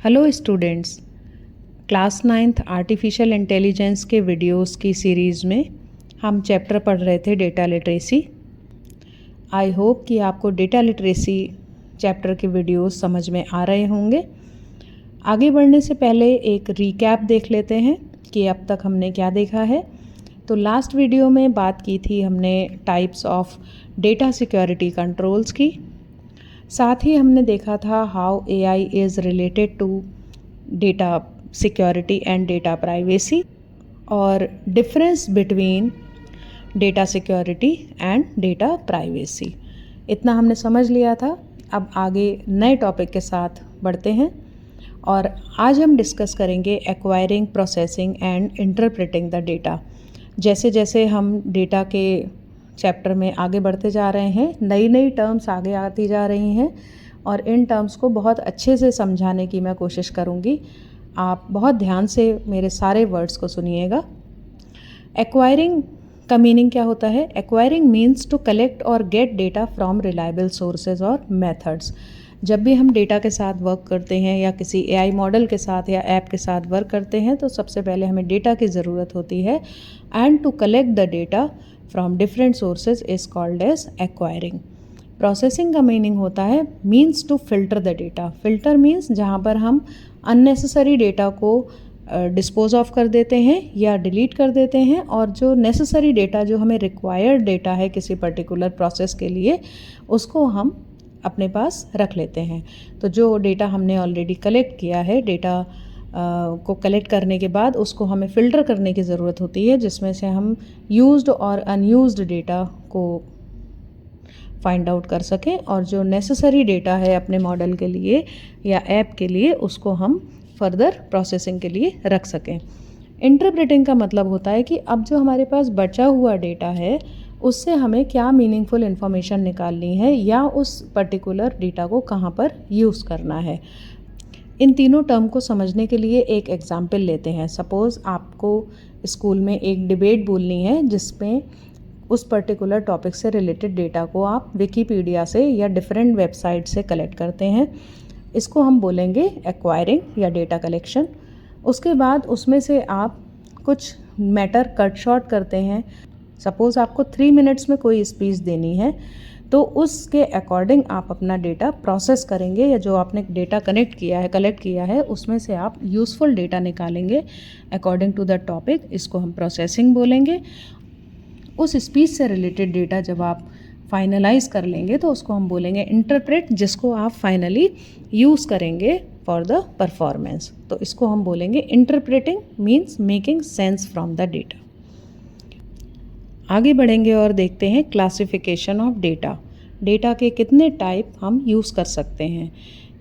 Hello students, class 9th artificial intelligence के videos की series में हम चैप्टर पढ़ रहे थे डेटा लिटरेसी। आई होप कि आपको डेटा लिटरेसी चैप्टर के वीडियोस समझ में आ रहे होंगे। आगे बढ़ने से पहले एक रीकैप देख लेते हैं कि अब तक हमने क्या देखा है। तो लास्ट वीडियो में बात की थी हमने types of data security controls की। साथ ही हमने देखा था how AI is related to data security and data privacy और difference between data security and data privacy. इतना हमने समझ लिया था। अब आगे नए टॉपिक के साथ बढ़ते हैं और आज हम डिस्कस करेंगे acquiring, processing and interpreting the data. जैसे जैसे हम डेटा के चैप्टर में आगे बढ़ते जा रहे हैं, नई नई टर्म्स आगे आती जा रही हैं और इन टर्म्स को बहुत अच्छे से समझाने की मैं कोशिश करूँगी। आप बहुत ध्यान से मेरे सारे वर्ड्स को सुनिएगा। एक्वायरिंग का मीनिंग क्या होता है? एक्वायरिंग मीन्स टू कलेक्ट और gate data from reliable sources और मेथड्स। जब भी हम डेटा के साथ वर्क करते हैं या किसी एआई मॉडल के साथ या ऐप के साथ वर्क करते हैं तो सबसे पहले हमें डेटा की ज़रूरत होती है and to collect the data from different sources is called as acquiring. Processing का मीनिंग होता है means to filter the data. Filter means जहाँ पर हम अननेसेसरी डेटा को डिस्पोज ऑफ कर देते हैं या डिलीट कर देते हैं और जो नेसेसरी डेटा, जो हमें रिक्वायर्ड डेटा है किसी पर्टिकुलर प्रोसेस के लिए, उसको हम अपने पास रख लेते हैं। तो जो डेटा हमने ऑलरेडी कलेक्ट किया है, डेटा को कलेक्ट करने के बाद उसको हमें फ़िल्टर करने की ज़रूरत होती है, जिसमें से हम यूज्ड और अनयूज्ड डेटा को फाइंड आउट कर सकें और जो नेसेसरी डेटा है अपने मॉडल के लिए या ऐप के लिए उसको हम फर्दर प्रोसेसिंग के लिए रख सकें। इंटरप्रेटिंग का मतलब होता है कि अब जो हमारे पास बचा हुआ डेटा है उससे हमें क्या मीनिंगफुल इन्फॉर्मेशन निकालनी है या उस पर्टिकुलर डेटा को कहाँ पर यूज़ करना है। इन तीनों टर्म को समझने के लिए एक एग्जाम्पल लेते हैं। सपोज़ आपको स्कूल में एक डिबेट बोलनी है जिसमें उस पर्टिकुलर टॉपिक से रिलेटेड डेटा को आप विकीपीडिया से या डिफरेंट वेबसाइट से कलेक्ट करते हैं। इसको हम बोलेंगे एक्वायरिंग या डेटा कलेक्शन। उसके बाद उसमें से आप कुछ मैटर कट शॉर्ट करते हैं। सपोज़ आपको 3 मिनट्स में कोई स्पीच देनी है तो उसके अकॉर्डिंग आप अपना डेटा प्रोसेस करेंगे या जो आपने डेटा कलेक्ट किया है उसमें से आप यूज़फुल डेटा निकालेंगे अकॉर्डिंग टू द टॉपिक। इसको हम प्रोसेसिंग बोलेंगे। उस स्पीच से रिलेटेड डेटा जब आप फाइनलाइज कर लेंगे तो उसको हम बोलेंगे इंटरप्रेट, जिसको आप फाइनली यूज़ करेंगे फॉर द परफॉर्मेंस। तो इसको हम बोलेंगे interpreting means making sense from the data. आगे बढ़ेंगे और देखते हैं क्लासिफिकेशन ऑफ डेटा। डेटा के कितने टाइप हम यूज़ कर सकते हैं।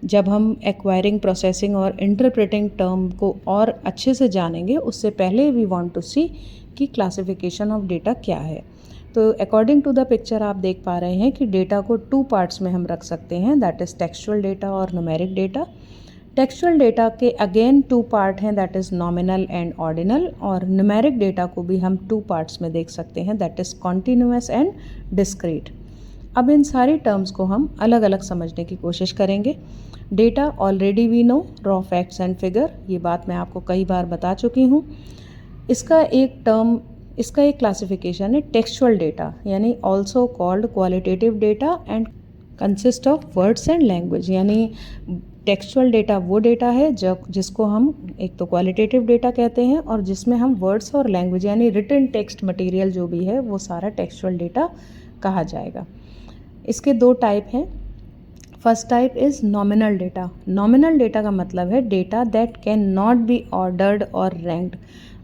जब हम एक्वायरिंग, प्रोसेसिंग और इंटरप्रेटिंग टर्म को और अच्छे से जानेंगे उससे पहले वी वांट टू सी कि क्लासिफिकेशन ऑफ डेटा क्या है। तो अकॉर्डिंग टू द पिक्चर आप देख पा रहे हैं कि डेटा को 2 पार्ट्स में हम रख सकते हैं, दैट इज़ टेक्सचुअल डेटा और न्यूमेरिक डेटा। टेक्सचुअल डेटा के अगेन 2 पार्ट हैं, that is nominal and ordinal, और न्यूमेरिक डेटा को भी हम 2 पार्ट्स में देख सकते हैं, that is continuous and discrete. अब इन सारी टर्म्स को हम अलग अलग समझने की कोशिश करेंगे। Data already we know, raw facts and figure, ये बात मैं आपको कई बार बता चुकी हूँ। इसका एक क्लासिफिकेशन है टेक्सचुअल डेटा, यानी also called qualitative data and consist of words and language. यानी टेक्सचुअल डेटा वो डेटा है जिसको हम एक तो क्वालिटेटिव डेटा कहते हैं और जिसमें हम वर्ड्स और लैंग्वेज यानी रिटन टेक्स्ट मटेरियल जो भी है वो सारा टेक्सचुअल डेटा कहा जाएगा। इसके 2 टाइप हैं। First type is nominal data. Nominal data का मतलब है data that can not be ordered और रैंक्ड।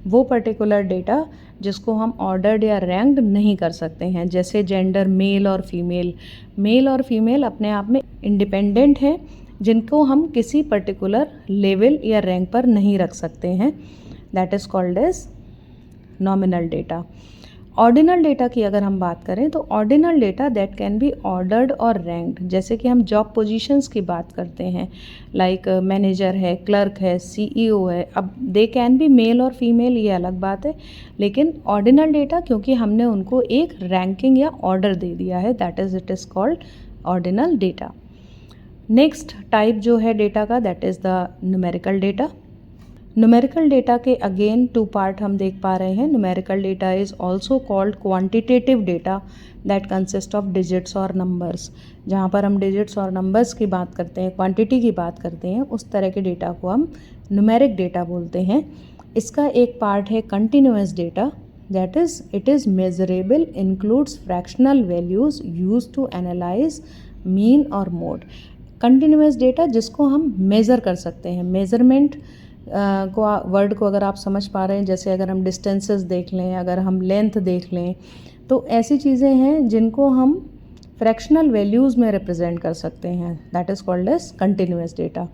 वो पर्टिकुलर डेटा जिसको हम ऑर्डर्ड या रैंक्ड नहीं कर सकते हैं, जैसे जेंडर, मेल और फीमेल। मेल और फीमेल अपने आप में इंडिपेंडेंट हैं, जिनको हम किसी पर्टिकुलर लेवल या रैंक पर नहीं रख सकते हैं, that is called as nominal data. Ordinal data की अगर हम बात करें तो ordinal data that can be ordered और रैंक्ड। जैसे कि हम जॉब पोजीशंस की बात करते हैं, लाइक मैनेजर है, क्लर्क है, सीईओ है। अब दे कैन बी मेल और फीमेल, ये अलग बात है, लेकिन ऑर्डिनल डेटा क्योंकि हमने उनको एक रैंकिंग या ऑर्डर दे दिया है, that is it is called ordinal data. Next type जो है डेटा का, that is the numerical data. Numerical data के अगेन 2 पार्ट हम देख पा रहे हैं। Numerical data is also called quantitative data that consist of digits और नंबर्स। जहाँ पर हम डिजिट्स और नंबर्स की बात करते हैं, क्वांटिटी की बात करते हैं, उस तरह के डेटा को हम न्यूमेरिक डेटा बोलते हैं। इसका एक पार्ट है continuous data, that is it is measurable, includes fractional values use to analyse mean और मोड। कंटिन्यूअस डेटा जिसको हम मेज़र कर सकते हैं। मेज़रमेंट को वर्ड को अगर आप समझ पा रहे हैं, जैसे अगर हम डिस्टेंसेस देख लें, अगर हम लेंथ देख लें, तो ऐसी चीज़ें हैं जिनको हम फ्रैक्शनल वैल्यूज़ में रिप्रेजेंट कर सकते हैं, that is called as continuous data.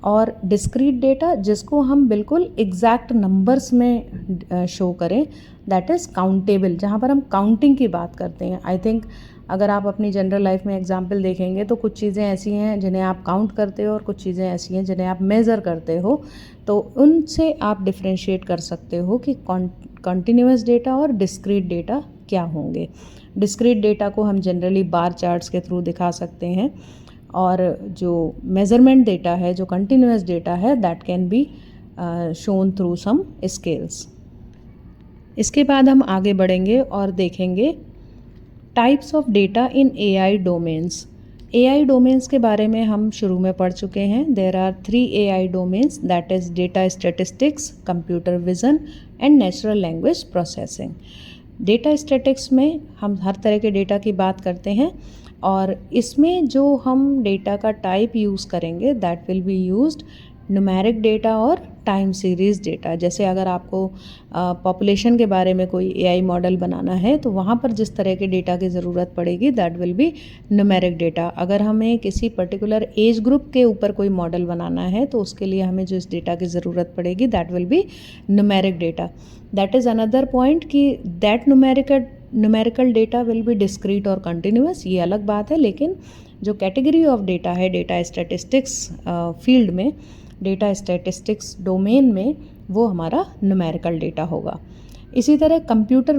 और डिस्क्रीट डेटा जिसको हम बिल्कुल एग्जैक्ट नंबर्स में शो करें, दैट इज़ काउंटेबल, जहाँ पर हम काउंटिंग की बात करते हैं। आई थिंक अगर आप अपनी जनरल लाइफ में एग्जाम्पल देखेंगे तो कुछ चीज़ें ऐसी हैं जिन्हें आप काउंट करते हो और कुछ चीज़ें ऐसी हैं जिन्हें आप मेज़र करते हो, तो उनसे आप डिफ्रेंशिएट कर सकते हो कि कंटिन्यूअस डेटा और डिस्क्रीट डेटा क्या होंगे। डिस्क्रीट डेटा को हम जनरली बार चार्ट्स के थ्रू दिखा सकते हैं, और जो मेज़रमेंट डेटा है, जो कंटिन्यूअस डेटा है, that can be shown through some scales. इसके बाद हम आगे बढ़ेंगे और देखेंगे types of data in AI domains. AI domains के बारे में हम शुरू में पढ़ चुके हैं। There are 3 AI domains, that is data statistics, computer vision and natural language processing. Data statics में हम हर तरह के डेटा की बात करते हैं, और इसमें जो हम डेटा का टाइप यूज़ करेंगे that will be used numeric data और टाइम सीरीज़ डेटा। जैसे अगर आपको पॉपुलेशन के बारे में कोई AI मॉडल बनाना है तो वहाँ पर जिस तरह के डेटा की ज़रूरत पड़ेगी that will be numeric data. अगर हमें किसी पर्टिकुलर एज ग्रुप के ऊपर कोई मॉडल बनाना है तो उसके लिए हमें जो इस डेटा की ज़रूरत पड़ेगी that will be numeric data. That is another point कि that numerical data will be discrete और कंटिन्यूअस, ये अलग बात है। लेकिन जो कैटेगरी ऑफ डेटा है डेटा स्टैटिस्टिक्स फील्ड में, डेटा स्टैटिस्टिक्स डोमेन में, वो हमारा न्यूमेरिकल डेटा होगा। इसी तरह कंप्यूटर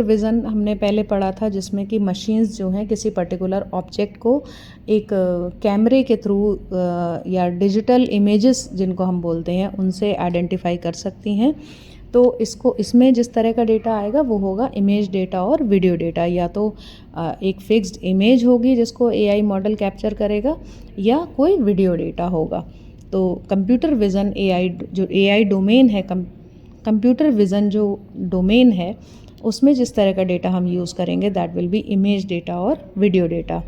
विज़न हमने पहले पढ़ा था, जिसमें कि मशीन्स जो हैं किसी पर्टिकुलर ऑब्जेक्ट को एक कैमरे के थ्रू या डिजिटल इमेजेस जिनको हम बोलते हैं उनसे आइडेंटिफाई कर सकती हैं। तो इसमें जिस तरह का डेटा आएगा वो होगा इमेज डेटा और वीडियो डेटा। या तो एक फिक्स्ड इमेज होगी जिसको AI मॉडल कैप्चर करेगा, या कोई वीडियो डेटा होगा। तो कंप्यूटर विज़न जो AI डोमेन है, कंप्यूटर विज़न जो डोमेन है, उसमें जिस तरह का डेटा हम यूज़ करेंगे that will B image data और वीडियो डेटा।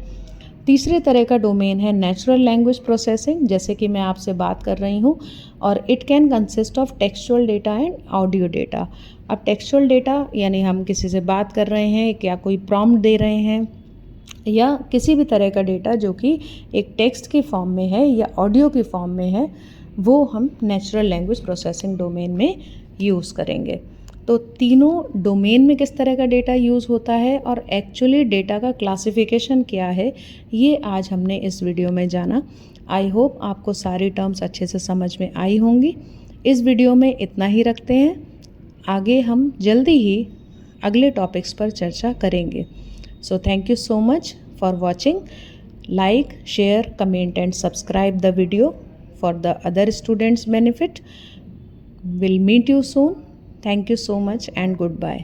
तीसरे तरह का डोमेन है नेचुरल लैंग्वेज प्रोसेसिंग, जैसे कि मैं आपसे बात कर रही हूँ, और it can consist of textual data and audio data. अब टेक्सचुअल डेटा यानी हम किसी से बात कर रहे हैं, क्या कोई प्रॉम्प्ट दे रहे हैं, या किसी भी तरह का डेटा जो कि एक टेक्स्ट की फॉर्म में है या ऑडियो की फॉर्म में है, वो हम नेचुरल लैंग्वेज प्रोसेसिंग डोमेन में यूज़ करेंगे। तो तीनों डोमेन में किस तरह का डेटा यूज़ होता है और एक्चुअली डेटा का क्लासिफिकेशन क्या है, ये आज हमने इस वीडियो में जाना। आई होप आपको सारी टर्म्स अच्छे से समझ में आई होंगी। इस वीडियो में इतना ही रखते हैं, आगे हम जल्दी ही अगले टॉपिक्स पर चर्चा करेंगे। So thank you so much for watching. Like, share, comment and subscribe the video for the other students' benefit. We'll meet you soon. Thank you so much and goodbye.